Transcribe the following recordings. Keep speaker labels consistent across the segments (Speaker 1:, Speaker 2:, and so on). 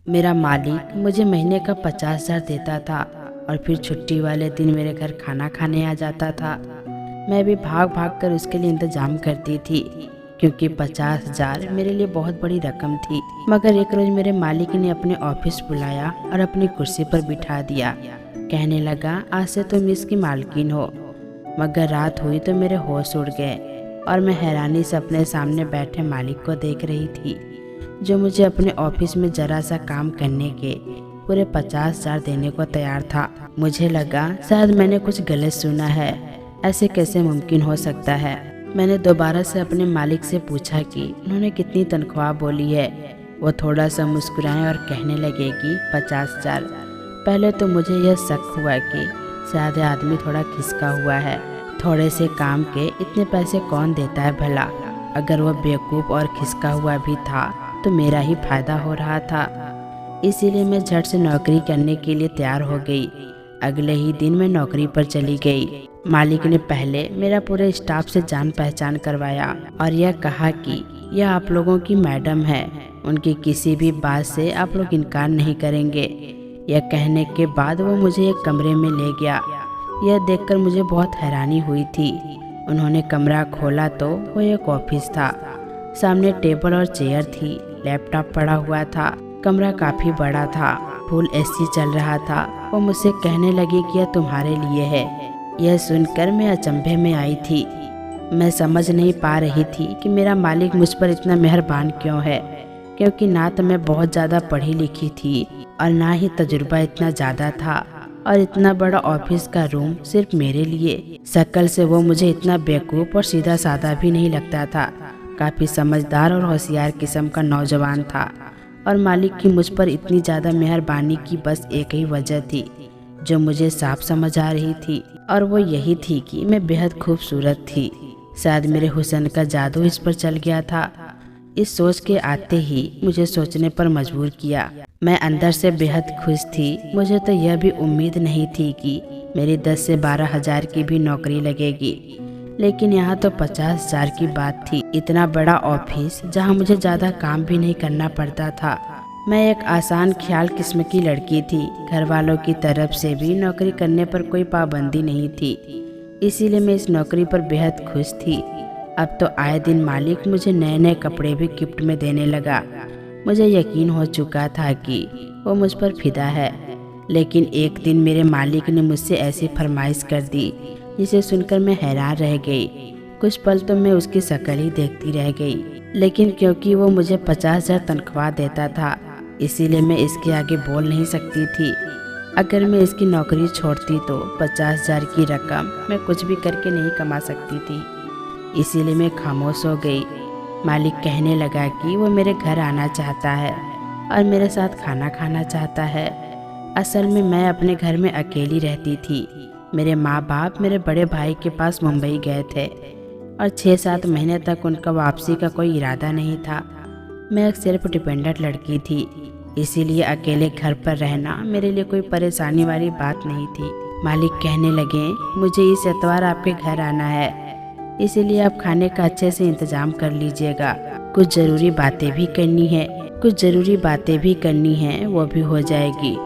Speaker 1: मेरा मालिक मुझे महीने का 50,000 देता था और फिर छुट्टी वाले दिन मेरे घर खाना खाने आ जाता था। मैं भी भाग भाग कर उसके लिए इंतजाम करती थी क्योंकि 50,000 मेरे लिए बहुत बड़ी रकम थी। मगर एक रोज मेरे मालिक ने अपने ऑफिस बुलाया और अपनी कुर्सी पर बिठा दिया। कहने लगा, आज से तुम इसकी मालकिन हो। मगर रात हुई तो मेरे होश उड़ गए और मैं हैरानी से अपने सामने बैठे मालिक को देख रही थी, जो मुझे अपने ऑफिस में जरा सा काम करने के पूरे 50,000 देने को तैयार था। मुझे लगा शायद मैंने कुछ गलत सुना है, ऐसे कैसे मुमकिन हो सकता है। मैंने दोबारा से अपने मालिक से पूछा कि उन्होंने कितनी तनख्वाह बोली है। वो थोड़ा सा मुस्कुराए और कहने लगे कि 50,000। पहले तो मुझे यह शक हुआ कि शायद आदमी थोड़ा खिसका हुआ है। थोड़े से काम के इतने पैसे कौन देता है भला। अगर वह बेवकूफ़ और खिसका हुआ भी था तो मेरा ही फायदा हो रहा था। इसीलिए मैं झट से नौकरी करने के लिए तैयार हो गई। अगले ही दिन मैं नौकरी पर चली गई। मालिक ने पहले मेरा पूरे स्टाफ से जान पहचान करवाया और यह कहा कि यह आप लोगों की मैडम है, उनकी किसी भी बात से आप लोग इनकार नहीं करेंगे। यह कहने के बाद वो मुझे एक कमरे में ले गया। यह देखकर मुझे बहुत हैरानी हुई थी। उन्होंने कमरा खोला तो वो एक ऑफिस था। सामने टेबल और चेयर थी, लैपटॉप पड़ा हुआ था। कमरा काफी बड़ा था, फुल एसी चल रहा था। वो मुझसे कहने लगी कि यह तुम्हारे लिए है। यह सुनकर मैं अचंभे में आई थी। मैं समझ नहीं पा रही थी कि मेरा मालिक मुझ पर इतना मेहरबान क्यों है, क्योंकि ना तो मैं बहुत ज़्यादा पढ़ी लिखी थी और ना ही तजुर्बा इतना ज़्यादा था, और इतना बड़ा ऑफिस का रूम सिर्फ मेरे लिए। शक्ल से वो मुझे इतना बेवकूफ़ और सीधा साधा भी नहीं लगता था। काफ़ी समझदार और होशियार किस्म का नौजवान था। और मालिक की मुझ पर इतनी ज़्यादा मेहरबानी की बस एक ही वजह थी जो मुझे साफ समझ आ रही थी, और वो यही थी कि मैं बेहद खूबसूरत थी। शायद मेरे हुस्न का जादू इस पर चल गया था। इस सोच के आते ही मुझे सोचने पर मजबूर किया। मैं अंदर से बेहद खुश थी। मुझे तो यह भी उम्मीद नहीं थी कि मेरी 10 से 12,000 की भी नौकरी लगेगी, लेकिन यहाँ तो 50,000 की बात थी। इतना बड़ा ऑफिस जहाँ मुझे ज़्यादा काम भी नहीं करना पड़ता था। मैं एक आसान ख्याल किस्म की लड़की थी। घर वालों की तरफ से भी नौकरी करने पर कोई पाबंदी नहीं थी, इसीलिए मैं इस नौकरी पर बेहद खुश थी। अब तो आए दिन मालिक मुझे नए नए कपड़े भी गिफ्ट में देने लगा। मुझे यकीन हो चुका था कि वो मुझ पर फिदा है। लेकिन एक दिन मेरे मालिक ने मुझसे ऐसी फरमाइश कर दी जिसे सुनकर मैं हैरान रह गई। कुछ पल तो मैं उसकी शक्ल ही देखती रह गई, लेकिन क्योंकि वो मुझे 50,000 तनख्वाह देता था, इसीलिए मैं इसके आगे बोल नहीं सकती थी। अगर मैं इसकी नौकरी छोड़ती तो 50,000 की रकम मैं कुछ भी करके नहीं कमा सकती थी, इसीलिए मैं खामोश हो गई। मालिक कहने लगा कि वो मेरे घर आना चाहता है और मेरे साथ खाना खाना चाहता है। असल में मैं अपने घर में अकेली रहती थी। मेरे माँ बाप मेरे बड़े भाई के पास मुंबई गए थे और 6-7 महीने तक उनका वापसी का कोई इरादा नहीं था। मैं एक सेल्फ डिपेंडेंट लड़की थी, इसीलिए अकेले घर पर रहना मेरे लिए कोई परेशानी वाली बात नहीं थी। मालिक कहने लगे, मुझे इस एतवार आपके घर आना है, इसीलिए आप खाने का अच्छे से इंतजाम कर लीजिएगा। कुछ ज़रूरी बातें भी करनी है, वो भी हो जाएगी।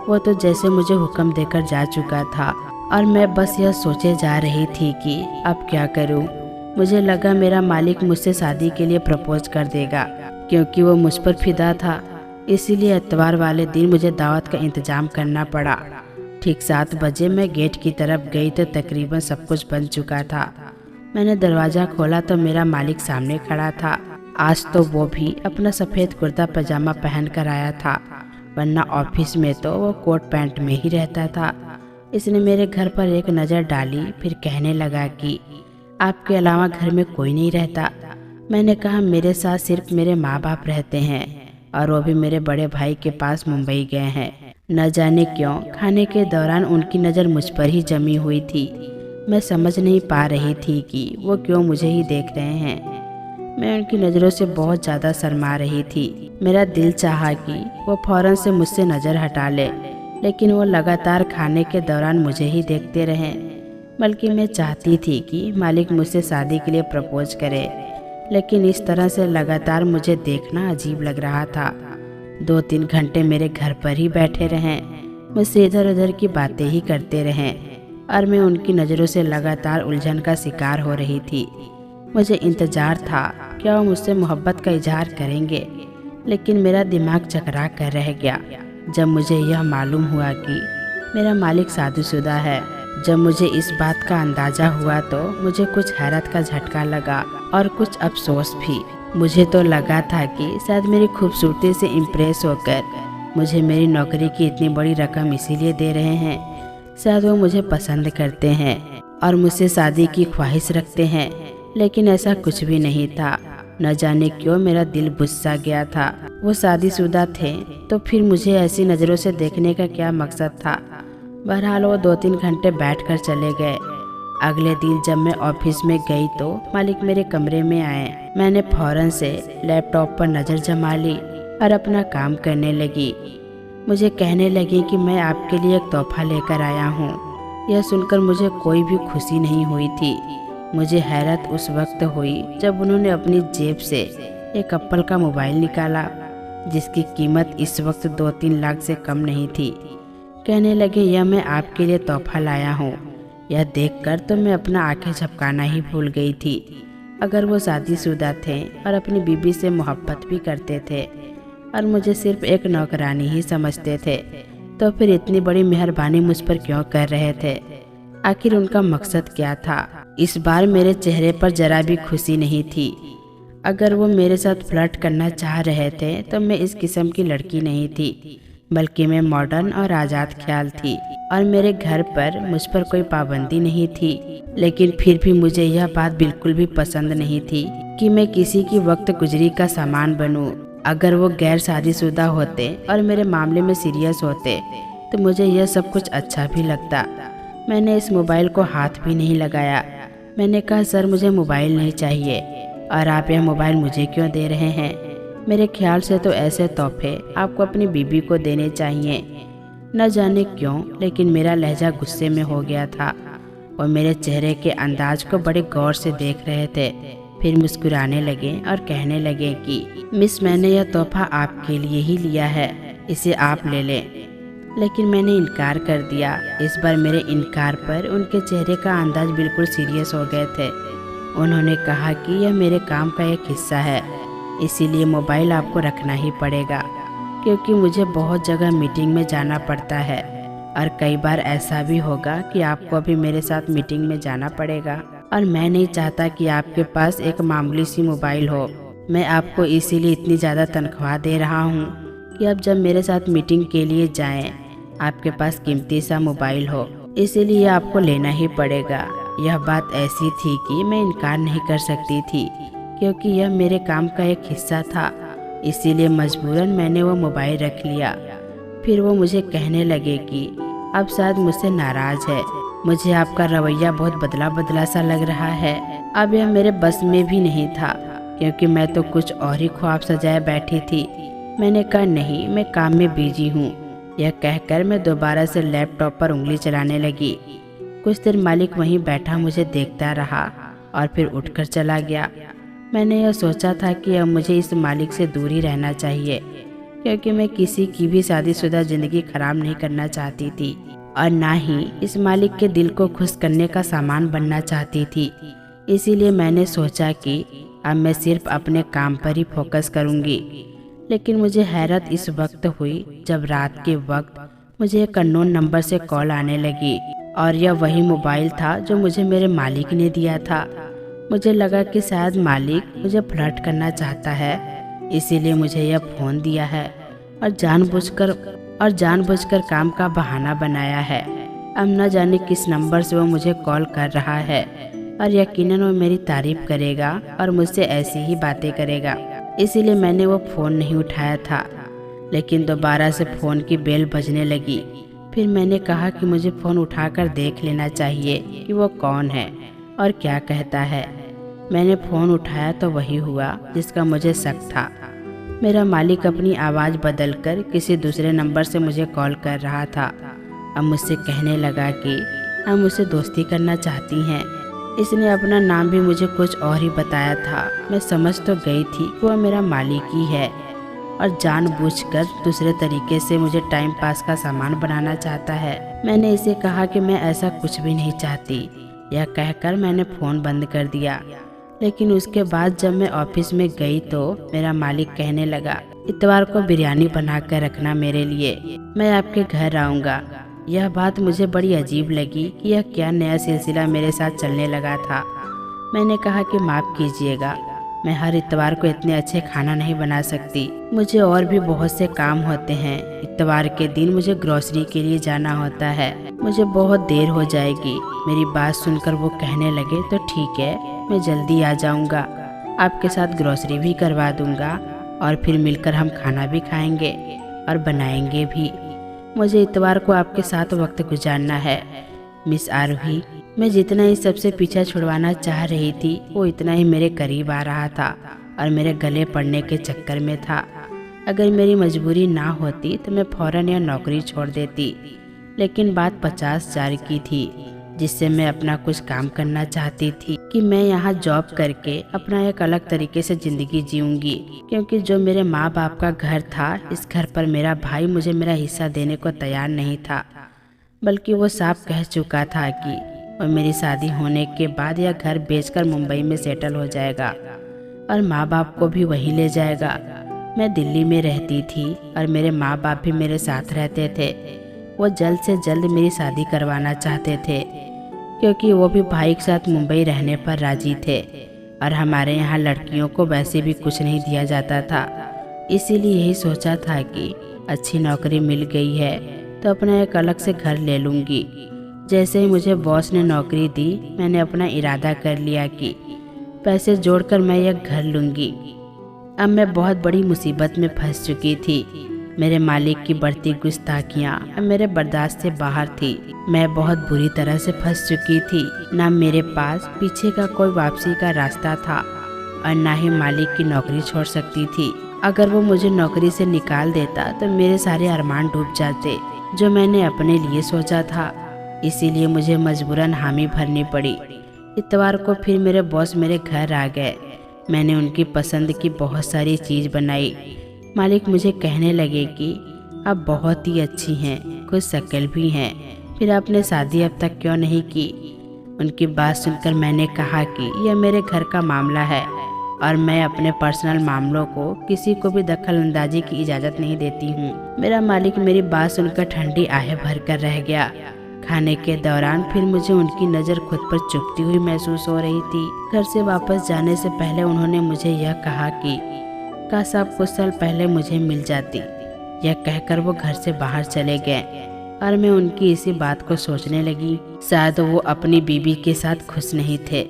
Speaker 1: वो तो जैसे मुझे हुक्म देकर जा चुका था और मैं बस यह सोचे जा रही थी कि अब क्या करूं। मुझे लगा मेरा मालिक मुझसे शादी के लिए प्रपोज कर देगा, क्योंकि वो मुझ पर फिदा था। इसीलिए इतवार वाले दिन मुझे दावत का इंतजाम करना पड़ा। ठीक 7 बजे मैं गेट की तरफ गई तो तकरीबन सब कुछ बन चुका था। मैंने दरवाज़ा खोला तो मेरा मालिक सामने खड़ा था। आज तो वो भी अपना सफ़ेद कुर्ता पजामा पहन कर आया था, वरना ऑफिस में तो वो कोट पैंट में ही रहता था। इसने मेरे घर पर एक नज़र डाली, फिर कहने लगा कि आपके अलावा घर में कोई नहीं रहता। मैंने कहा, मेरे साथ सिर्फ मेरे माँ बाप रहते हैं और वो भी मेरे बड़े भाई के पास मुंबई गए हैं। न जाने क्यों खाने के दौरान उनकी नज़र मुझ पर ही जमी हुई थी। मैं समझ नहीं पा रही थी कि वो क्यों मुझे ही देख रहे हैं। मैं उनकी नज़रों से बहुत ज़्यादा शर्मा रही थी। मेरा दिल चाहा कि वो फौरन से मुझसे नज़र हटा ले, लेकिन वो लगातार खाने के दौरान मुझे ही देखते रहें। बल्कि मैं चाहती थी कि मालिक मुझसे शादी के लिए प्रपोज करे, लेकिन इस तरह से लगातार मुझे देखना अजीब लग रहा था। 2-3 घंटे मेरे घर पर ही बैठे रहें, मुझसे इधर उधर की बातें ही करते रहें और मैं उनकी नज़रों से लगातार उलझन का शिकार हो रही थी। मुझे इंतज़ार था क्या वो मुझसे मोहब्बत का इजहार करेंगे, लेकिन मेरा दिमाग चकरा कर रह गया जब मुझे यह मालूम हुआ कि मेरा मालिक शादीशुदा है। जब मुझे इस बात का अंदाज़ा हुआ तो मुझे कुछ हैरत का झटका लगा और कुछ अफसोस भी। मुझे तो लगा था कि शायद मेरी खूबसूरती से इम्प्रेस होकर मुझे मेरी नौकरी की इतनी बड़ी रकम इसीलिए दे रहे हैं, शायद वो मुझे पसंद करते हैं और मुझसे शादी की ख्वाहिश रखते हैं, लेकिन ऐसा कुछ भी नहीं था। न जाने क्यों मेरा दिल बुझ सा गया था। वो शादीशुदा थे तो फिर मुझे ऐसी नज़रों से देखने का क्या मकसद था। बहरहाल वो 2-3 घंटे बैठकर चले गए। अगले दिन जब मैं ऑफिस में गई तो मालिक मेरे कमरे में आए। मैंने फौरन से लैपटॉप पर नज़र जमा ली और अपना काम करने लगी। मुझे कहने लगी कि मैं आपके लिए एक तोहफा लेकर आया हूँ। यह सुनकर मुझे कोई भी खुशी नहीं हुई थी। मुझे हैरत उस वक्त हुई जब उन्होंने अपनी जेब से एक एप्पल का मोबाइल निकाला जिसकी कीमत इस वक्त 2-3 लाख से कम नहीं थी। कहने लगे, यह मैं आपके लिए तोहफा लाया हूँ। यह देखकर तो मैं अपना आंखें झपकाना ही भूल गई थी। अगर वो शादीशुदा थे और अपनी बीबी से मोहब्बत भी करते थे और मुझे सिर्फ एक नौकरानी ही समझते थे, तो फिर इतनी बड़ी मेहरबानी मुझ पर क्यों कर रहे थे? आखिर उनका मकसद क्या था? इस बार मेरे चेहरे पर जरा भी खुशी नहीं थी। अगर वो मेरे साथ फ्लर्ट करना चाह रहे थे तो मैं इस किस्म की लड़की नहीं थी, बल्कि मैं मॉडर्न और आज़ाद ख्याल थी और मेरे घर पर मुझ पर कोई पाबंदी नहीं थी। लेकिन फिर भी मुझे यह बात बिल्कुल भी पसंद नहीं थी कि मैं किसी की वक्त गुजरी का सामान बनूं। अगर वो गैर शादीशुदा होते और मेरे मामले में सीरियस होते तो मुझे यह सब कुछ अच्छा भी लगता। मैंने इस मोबाइल को हाथ भी नहीं लगाया। मैंने कहा, सर मुझे मोबाइल नहीं चाहिए और आप यह मोबाइल मुझे क्यों दे रहे हैं? मेरे ख्याल से तो ऐसे तोहफे आपको अपनी बीबी को देने चाहिए। न जाने क्यों लेकिन मेरा लहजा गुस्से में हो गया था। वो मेरे चेहरे के अंदाज को बड़े गौर से देख रहे थे। फिर मुस्कुराने लगे और कहने लगे कि मिस, मैंने यह तोहफा आपके लिए ही लिया है, इसे आप ले लें। लेकिन मैंने इनकार कर दिया। इस बार मेरे इनकार पर उनके चेहरे का अंदाज बिल्कुल सीरियस हो गए थे। उन्होंने कहा कि यह मेरे काम का एक हिस्सा है, इसीलिए मोबाइल आपको रखना ही पड़ेगा, क्योंकि मुझे बहुत जगह मीटिंग में जाना पड़ता है और कई बार ऐसा भी होगा कि आपको अभी मेरे साथ मीटिंग में जाना पड़ेगा और मैं नहीं चाहता कि आपके पास एक मामूली सी मोबाइल हो। मैं आपको इसीलिए इतनी ज़्यादा तनख्वाह दे रहा हूँ कि अब जब मेरे साथ मीटिंग के लिए जाएं, आपके पास कीमती सा मोबाइल हो, इसीलिए आपको लेना ही पड़ेगा। यह बात ऐसी थी कि मैं इनकार नहीं कर सकती थी, क्योंकि यह मेरे काम का एक हिस्सा था। इसीलिए मजबूरन मैंने वो मोबाइल रख लिया। फिर वो मुझे कहने लगे कि अब शायद मुझसे नाराज़ है। मुझे आपका रवैया बहुत बदला बदला सा लग रहा है। अब यह मेरे बस में भी नहीं था, क्योंकि मैं तो कुछ और ही ख्वाब सजाए बैठी थी। मैंने कहा, नहीं, मैं काम में बिजी हूँ। यह कहकर मैं दोबारा से लैपटॉप पर उंगली चलाने लगी। कुछ देर मालिक वहीं बैठा मुझे देखता रहा और फिर उठकर चला गया। मैंने यह सोचा था कि अब मुझे इस मालिक से दूर ही रहना चाहिए, क्योंकि मैं किसी की भी शादीशुदा ज़िंदगी खराब नहीं करना चाहती थी और ना ही इस मालिक के दिल को खुश करने का सामान बनना चाहती थी। इसीलिए मैंने सोचा कि अब मैं सिर्फ अपने काम पर ही फोकस करूँगी। लेकिन मुझे हैरत इस वक्त हुई जब रात के वक्त मुझे एक अननोन नंबर से कॉल आने लगी और यह वही मोबाइल था जो मुझे मेरे मालिक ने दिया था। मुझे लगा कि शायद मालिक मुझे फ्लर्ट करना चाहता है, इसीलिए मुझे यह फ़ोन दिया है और जानबूझकर काम का बहाना बनाया है। अब न जाने किस नंबर से वो मुझे कॉल कर रहा है और यकीनन वो मेरी तारीफ करेगा और मुझसे ऐसी ही बातें करेगा। इसीलिए मैंने वो फ़ोन नहीं उठाया था। लेकिन दोबारा से फ़ोन की बेल बजने लगी। फिर मैंने कहा कि मुझे फ़ोन उठाकर देख लेना चाहिए कि वो कौन है और क्या कहता है। मैंने फ़ोन उठाया तो वही हुआ जिसका मुझे शक था। मेरा मालिक अपनी आवाज़ बदलकर किसी दूसरे नंबर से मुझे कॉल कर रहा था। अब मुझसे कहने लगा कि आप मुझसे दोस्ती करना चाहती हैं। इसने अपना नाम भी मुझे कुछ और ही बताया था। मैं समझ तो गई थी कि वह मेरा मालिक ही है और जानबूझकर दूसरे तरीके से मुझे टाइम पास का सामान बनाना चाहता है। मैंने इसे कहा कि मैं ऐसा कुछ भी नहीं चाहती। यह कहकर मैंने फ़ोन बंद कर दिया। लेकिन उसके बाद जब मैं ऑफिस में गई तो मेरा मालिक कहने लगा, इतवार को बिरयानी बना कर रखना मेरे लिए, मैं आपके घर आऊँगा। यह बात मुझे बड़ी अजीब लगी कि यह क्या नया सिलसिला मेरे साथ चलने लगा था। मैंने कहा कि माफ़ कीजिएगा, मैं हर इतवार को इतने अच्छे खाना नहीं बना सकती। मुझे और भी बहुत से काम होते हैं। इतवार के दिन मुझे ग्रोसरी के लिए जाना होता है, मुझे बहुत देर हो जाएगी। मेरी बात सुनकर वो कहने लगे, तो ठीक है, मैं जल्दी आ जाऊंगा, आपके साथ ग्रोसरी भी करवा दूंगा और फिर मिलकर हम खाना भी खाएंगे और बनाएंगे भी। मुझे इतवार को आपके साथ वक्त गुजारना है। मिस आरोही, मैं जितना ही सबसे पीछा छुड़वाना चाह रही थी वो इतना ही मेरे करीब आ रहा था और मेरे गले पड़ने के चक्कर में था। अगर मेरी मजबूरी ना होती तो मैं फौरन यह नौकरी छोड़ देती, लेकिन बात 50,000 की थी जिससे मैं अपना कुछ काम करना चाहती थी कि मैं यहाँ जॉब करके अपना एक अलग तरीके से ज़िंदगी जीऊँगी। क्योंकि जो मेरे माँ बाप का घर था, इस घर पर मेरा भाई मुझे मेरा हिस्सा देने को तैयार नहीं था, बल्कि वो साफ कह चुका था कि और मेरी शादी होने के बाद यह घर बेचकर मुंबई में सेटल हो जाएगा और माँ बाप को भी वही ले जाएगा। मैं दिल्ली में रहती थी और मेरे माँ बाप भी मेरे साथ रहते थे। वो जल्द से जल्द मेरी शादी करवाना चाहते थे क्योंकि वो भी भाई के साथ मुंबई रहने पर राजी थे और हमारे यहाँ लड़कियों को वैसे भी कुछ नहीं दिया जाता था। इसीलिए यही सोचा था कि अच्छी नौकरी मिल गई है तो अपना एक अलग से घर ले लूँगी। जैसे ही मुझे बॉस ने नौकरी दी, मैंने अपना इरादा कर लिया कि पैसे जोड़कर मैं यह घर लूँगी। अब मैं बहुत बड़ी मुसीबत में फंस चुकी थी। मेरे मालिक की बढ़ती गुस्ताखियाँ अब मेरे बर्दाश्त से बाहर थी। मैं बहुत बुरी तरह से फंस चुकी थी। ना मेरे पास पीछे का कोई वापसी का रास्ता था और ना ही मालिक की नौकरी छोड़ सकती थी। अगर वो मुझे नौकरी से निकाल देता तो मेरे सारे अरमान डूब जाते जो मैंने अपने लिए सोचा था। इसीलिए मुझे मजबूरन हामी भरनी पड़ी। इतवार को फिर मेरे बॉस मेरे घर आ गए। मैंने उनकी पसंद की बहुत सारी चीज़ बनाई। मालिक मुझे कहने लगे कि आप बहुत ही अच्छी हैं, कुछ शक्ल भी हैं, फिर आपने शादी अब तक क्यों नहीं की। उनकी बात सुनकर मैंने कहा कि यह मेरे घर का मामला है और मैं अपने पर्सनल मामलों को किसी को भी दखल अंदाजी की इजाज़त नहीं देती हूँ। मेरा मालिक मेरी बात सुनकर ठंडी आहें भर कर रह गया। खाने के दौरान फिर मुझे उनकी नज़र खुद पर चुभती हुई महसूस हो रही थी। घर से वापस जाने से पहले उन्होंने मुझे यह कहा कि काश आप कुछ साल पहले मुझे मिल जाती। यह कहकर वो घर से बाहर चले गए और मैं उनकी इसी बात को सोचने लगी। शायद वो अपनी बीवी के साथ खुश नहीं थे।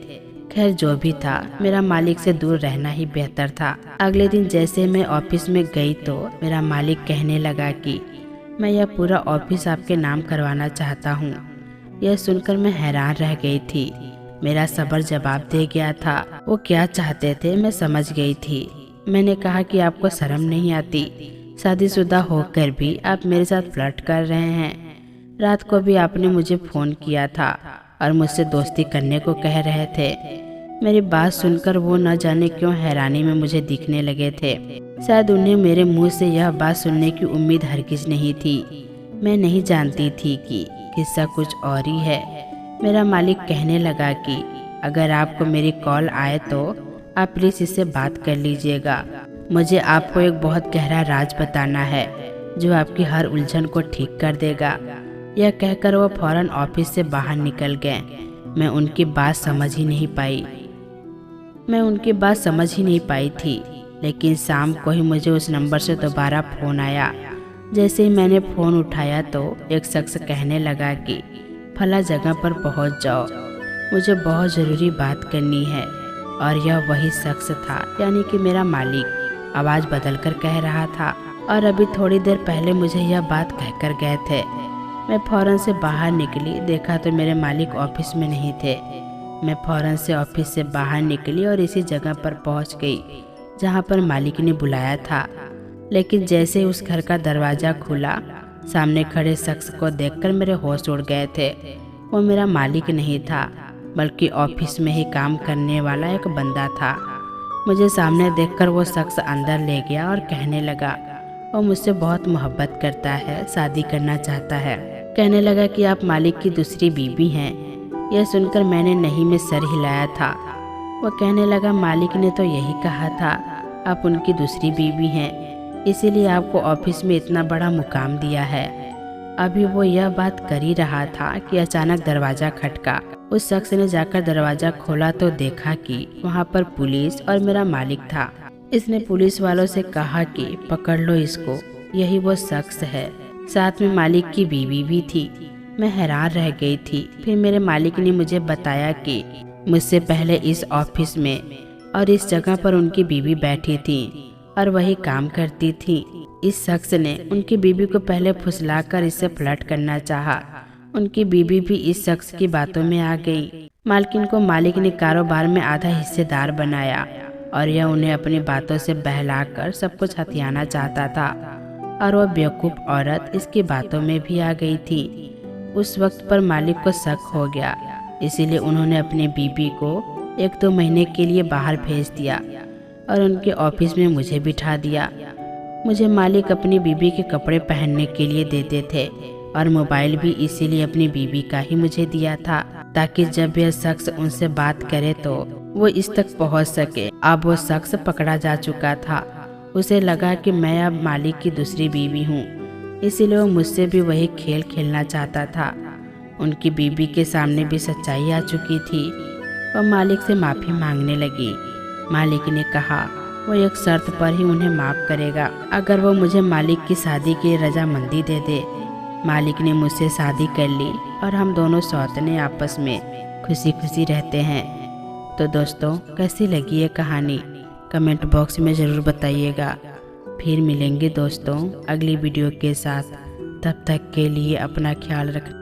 Speaker 1: खैर जो भी था, मेरा मालिक से दूर रहना ही बेहतर था। अगले दिन जैसे मैं ऑफिस में गई तो मेरा मालिक कहने लगा कि मैं यह पूरा ऑफिस आपके नाम करवाना चाहता हूँ। यह सुनकर मैं हैरान रह गई थी। मेरा सब्र जवाब दे गया था। वो क्या चाहते थे मैं समझ गई थी। मैंने कहा कि आपको शर्म नहीं आती, शादीशुदा होकर भी आप मेरे साथ फ्लर्ट कर रहे हैं। रात को भी आपने मुझे फ़ोन किया था और मुझसे दोस्ती करने को कह रहे थे। मेरी बात सुनकर वो न जाने क्यों हैरानी में मुझे दिखने लगे थे। शायद उन्हें मेरे मुंह से यह बात सुनने की उम्मीद हरगिज नहीं थी। मैं नहीं जानती थी कि किस्सा कुछ और ही है। मेरा मालिक कहने लगा कि अगर आपको मेरी कॉल आए तो आप प्लीज़ इससे बात कर लीजिएगा। मुझे आपको एक बहुत गहरा राज बताना है जो आपकी हर उलझन को ठीक कर देगा। यह कहकर वो फौरन ऑफिस से बाहर निकल गए। मैं उनकी बात समझ ही नहीं पाई थी। लेकिन शाम को ही मुझे उस नंबर से दोबारा फ़ोन आया। जैसे ही मैंने फ़ोन उठाया तो एक शख्स कहने लगा कि फला जगह पर पहुंच जाओ, मुझे बहुत ज़रूरी बात करनी है। और यह वही शख्स था, यानी कि मेरा मालिक आवाज़ बदलकर कह रहा था। और अभी थोड़ी देर पहले मुझे यह बात कहकर गए थे। मैं फ़ौरन से बाहर निकली, देखा तो मेरे मालिक ऑफिस में नहीं थे। मैं फ़ौरन से ऑफिस से बाहर निकली और इसी जगह पर पहुंच गई जहां पर मालिक ने बुलाया था। लेकिन जैसे ही उस घर का दरवाज़ा खुला, सामने खड़े शख्स को देखकर मेरे होश उड़ गए थे। वो मेरा मालिक नहीं था, बल्कि ऑफिस में ही काम करने वाला एक बंदा था। मुझे सामने देखकर वो शख्स अंदर ले गया और कहने लगा वो मुझसे बहुत मोहब्बत करता है, शादी करना चाहता है। कहने लगा कि आप मालिक की दूसरी बीवी हैं। यह सुनकर मैंने नहीं में सर हिलाया था। वो कहने लगा मालिक ने तो यही कहा था, आप उनकी दूसरी बीवी हैं, इसीलिए आपको ऑफिस में इतना बड़ा मुकाम दिया है। अभी वो यह बात कर ही रहा था कि अचानक दरवाज़ा खटका। उस शख्स ने जाकर दरवाज़ा खोला तो देखा कि वहाँ पर पुलिस और मेरा मालिक था। इसने पुलिस वालों से कहा कि पकड़ लो इसको, यही वो शख्स है। साथ में मालिक की बीवी भी थी। मैं हैरान रह गई थी। फिर मेरे मालिक ने मुझे बताया कि मुझसे पहले इस ऑफिस में और इस जगह पर उनकी बीवी बैठी थी और वही काम करती थी। इस शख्स ने उनकी बीवी को पहले फुसलाकर इससे फ्लर्ट करना चाहा। उनकी बीवी भी इस शख्स की बातों में आ गई। मालकिन को मालिक ने कारोबार में आधा हिस्सेदार बनाया और यह उन्हें अपनी बातों से बहलाकर सब कुछ हथियाना चाहता था और वह बेवकूफ़ औरत इसकी बातों में भी आ गई थी। उस वक्त पर मालिक को शक हो गया, इसीलिए उन्होंने अपनी बीबी को 1-2 महीने के लिए बाहर भेज दिया और उनके ऑफिस में मुझे बिठा दिया। मुझे मालिक अपनी बीबी के कपड़े पहनने के लिए देते थे और मोबाइल भी इसीलिए अपनी बीबी का ही मुझे दिया था, ताकि जब यह शख्स उनसे बात करे तो वो इस तक पहुंच सके। अब वो शख्स पकड़ा जा चुका था। उसे लगा कि मैं अब मालिक की दूसरी बीवी हूँ, इसीलिए वो मुझसे भी वही खेल खेलना चाहता था। उनकी बीबी के सामने भी सच्चाई आ चुकी थी। वह मालिक से माफ़ी मांगने लगी। मालिक ने कहा वो एक शर्त पर ही उन्हें माफ़ करेगा, अगर वो मुझे मालिक की शादी की रजामंदी दे दे। मालिक ने मुझसे शादी कर ली और हम दोनों सौतने आपस में खुशी खुशी रहते हैं। तो दोस्तों, कैसी लगी ये कहानी कमेंट बॉक्स में ज़रूर बताइएगा। फिर मिलेंगे दोस्तों अगली वीडियो के साथ। तब तक के लिए अपना ख्याल रखें।